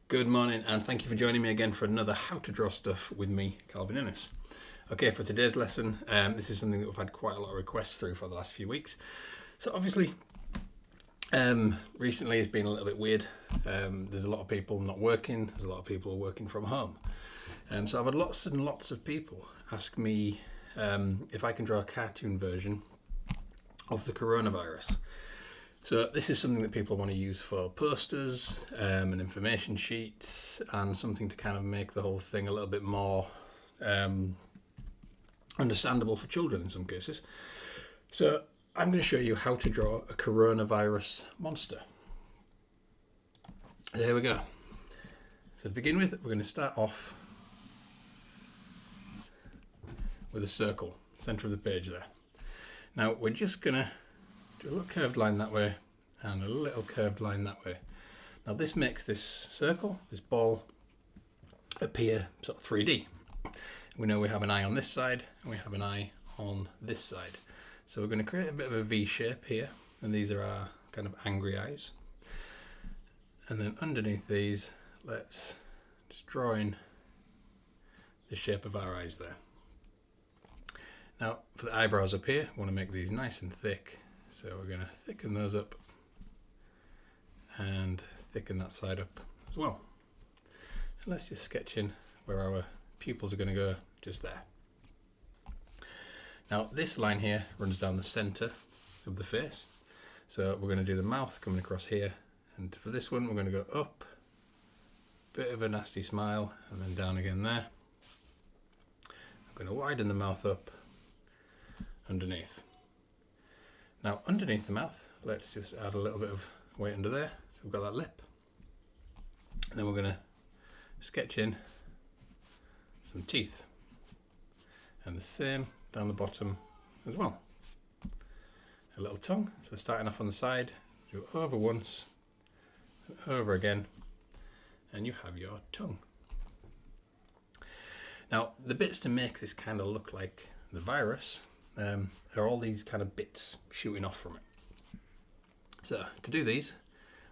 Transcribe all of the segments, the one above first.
Good morning, and thank you for joining me again for another How to Draw Stuff with me, Calvin Innes. Okay, for today's lesson, this is something that we've had quite a lot of requests through for the last few weeks. So obviously, recently it's been a little bit weird. There's a lot of people not working, there's a lot of people working from home. So I've had lots and lots of people ask me if I can draw a cartoon version of the coronavirus. So this is something that people want to use for posters and information sheets, and something to kind of make the whole thing a little bit more understandable for children in some cases. So I'm going to show you how to draw a coronavirus monster. There we go. So to begin with, we're going to start off with a circle, center of the page there. Now we're just going to do a little curved line that way and a little curved line that way. Now this makes this circle, this ball, appear sort of 3D. We know we have an eye on this side and we have an eye on this side. So we're going to create a bit of a V shape here, and these are our kind of angry eyes. And then underneath these, let's just draw in the shape of our eyes there. Now for the eyebrows up here, we want to make these nice and thick. So we're going to thicken those up and thicken that side up as well. And let's just sketch in where our pupils are going to go, just there. Now this line here runs down the centre of the face. So we're going to do the mouth coming across here. And for this one, we're going to go up, bit of a nasty smile, and then down again there. I'm going to widen the mouth up underneath. Now underneath the mouth, let's just add a little bit of weight under there. So we've got that lip. And then we're going to sketch in some teeth. And the same down the bottom as well. A little tongue. So starting off on the side, do it over once, and over again, and you have your tongue. Now the bits to make this kind of look like the virus are all these kind of bits shooting off from it. So to do these,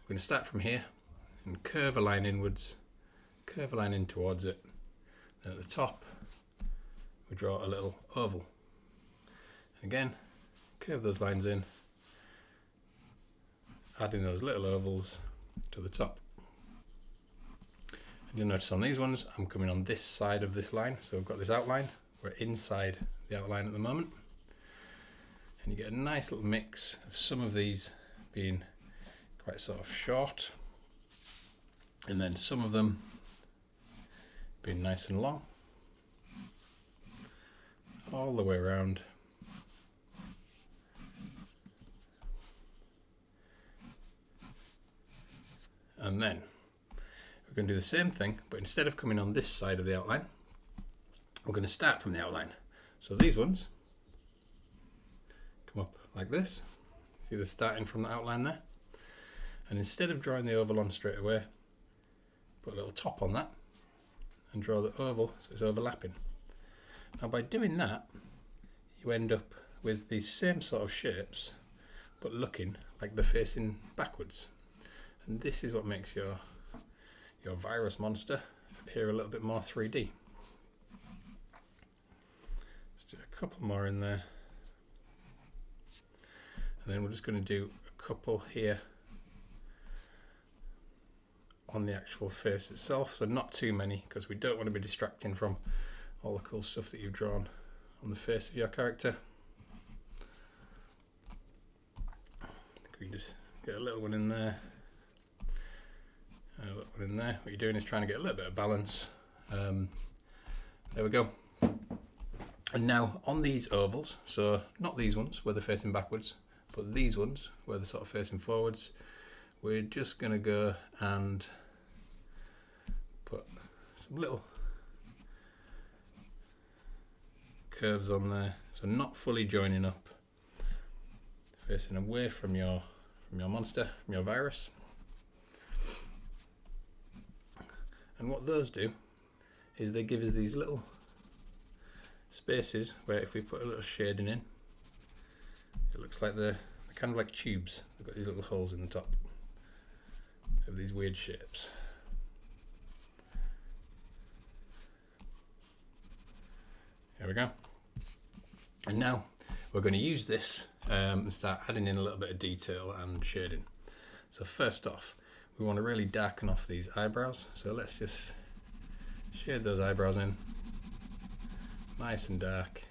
we're going to start from here and curve a line inwards, curve a line in towards it. Then at the top, we draw a little oval. Again, curve those lines in, adding those little ovals to the top. And you'll notice on these ones, I'm coming on this side of this line. So we've got this outline, we're inside the outline at the moment. And you get a nice little mix of some of these being quite sort of short, and then some of them being nice and long, all the way around. And then we're going to do the same thing, but instead of coming on this side of the outline, we're going to start from the outline. So these ones come up like this. See the starting from the outline there? And instead of drawing the oval on straight away, put a little top on that and draw the oval so it's overlapping. Now by doing that, you end up with these same sort of shapes, but looking like they're facing backwards. And this is what makes your virus monster appear a little bit more 3D. Let's do a couple more in there. And then we're just going to do a couple here on the actual face itself. So not too many, because we don't want to be distracting from all the cool stuff that you've drawn on the face of your character. We can just get a little one in there. And a little one in there. What you're doing is trying to get a little bit of balance. There we go. And now on these ovals, so not these ones where they're facing backwards, but these ones where they're sort of facing forwards, we're just going to go and put some little curves on there, so not fully joining up, facing away from your monster, from your virus. And what those do is they give us these little spaces where if we put a little shading in, it looks like they're kind of like tubes. They've got these little holes in the top of these weird shapes. There we go. And now we're going to use this and start adding in a little bit of detail and shading. So first off, we want to really darken off these eyebrows. So let's just shade those eyebrows in, nice and dark.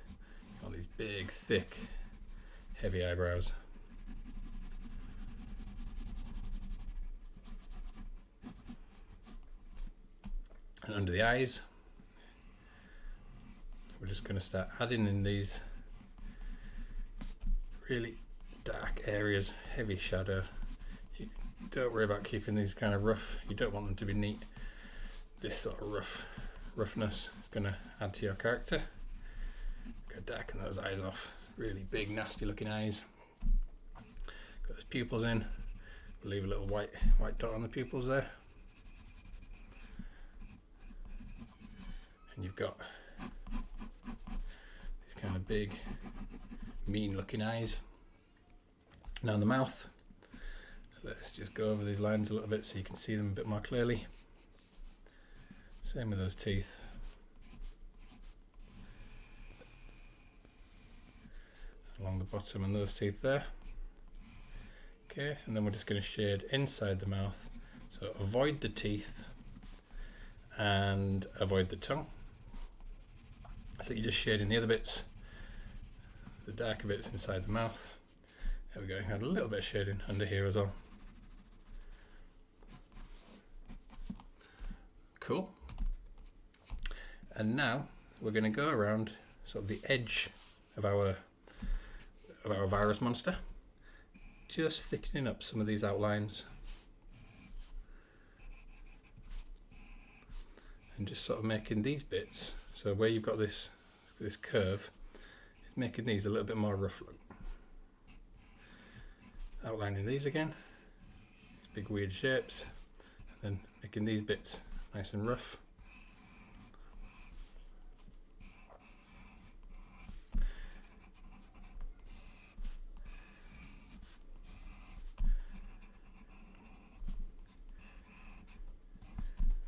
All these big, thick, heavy eyebrows. And under the eyes, we're just going to start adding in these really dark areas, heavy shadow. You don't worry about keeping these kind of rough. You don't want them to be neat. This sort of roughness is going to add to your character. Go darken those eyes off. Really big, nasty looking eyes. Got those pupils in. We'll leave a little white dot on the pupils there. And you've got these kind of big, mean looking eyes. Now the mouth, let's just go over these lines a little bit so you can see them a bit more clearly. Same with those teeth. Along the bottom and those teeth there. Okay, and then we're just going to shade inside the mouth. So avoid the teeth and avoid the tongue. So you're just shading the other bits, the darker bits inside the mouth. There we go, add a little bit of shading under here as well. Cool. And now we're going to go around sort of the edge of our virus monster, just thickening up some of these outlines. And just sort of making these bits, so where you've got this curve, it's making these a little bit more rough look. Outlining these again, these big weird shapes, and then making these bits nice and rough.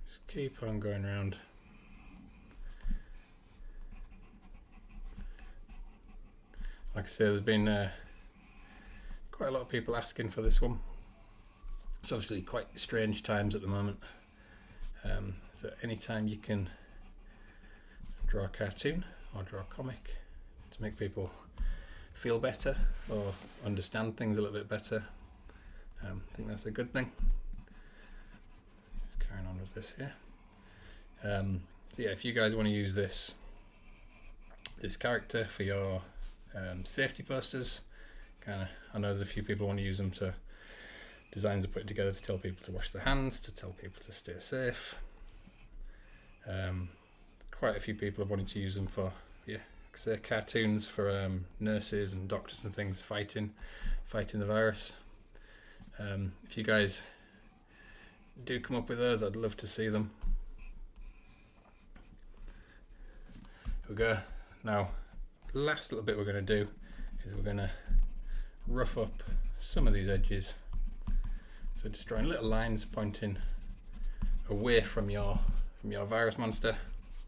Just keep on going around. Like I say, there's been quite a lot of people asking for this one. It's obviously quite strange times at the moment. So anytime you can draw a cartoon or draw a comic to make people feel better or understand things a little bit better, I think that's a good thing. Just carrying on with this here. So yeah, if you guys want to use this character for your safety posters, I know there's a few people want to use them to designs are put together to tell people to wash their hands, to tell people to stay safe. Quite a few people have wanted to use them for, say cartoons for nurses and doctors and things fighting the virus. If you guys do come up with those, I'd love to see them. We'll go now. Last little bit we're going to do is we're going to rough up some of these edges. So just drawing little lines pointing away from your virus monster.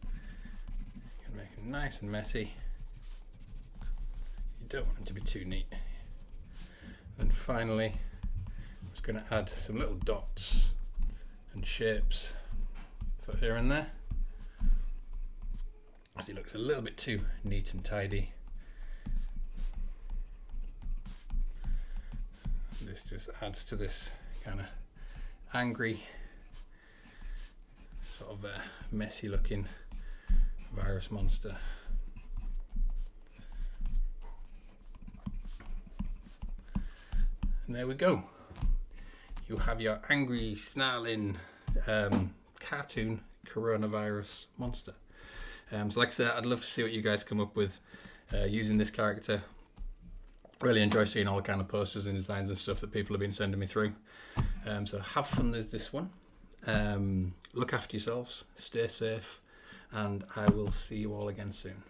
You can make it nice and messy. You don't want it to be too neat. And finally, I'm just going to add some little dots and shapes, so here and there. So it looks a little bit too neat and tidy. This just adds to this kind of angry, sort of messy looking virus monster. And there we go. You have your angry, snarling cartoon coronavirus monster. So like I said, I'd love to see what you guys come up with using this character. Really enjoy seeing all the kind of posters and designs and stuff that people have been sending me through. So have fun with this one. Look after yourselves, stay safe, and I will see you all again soon.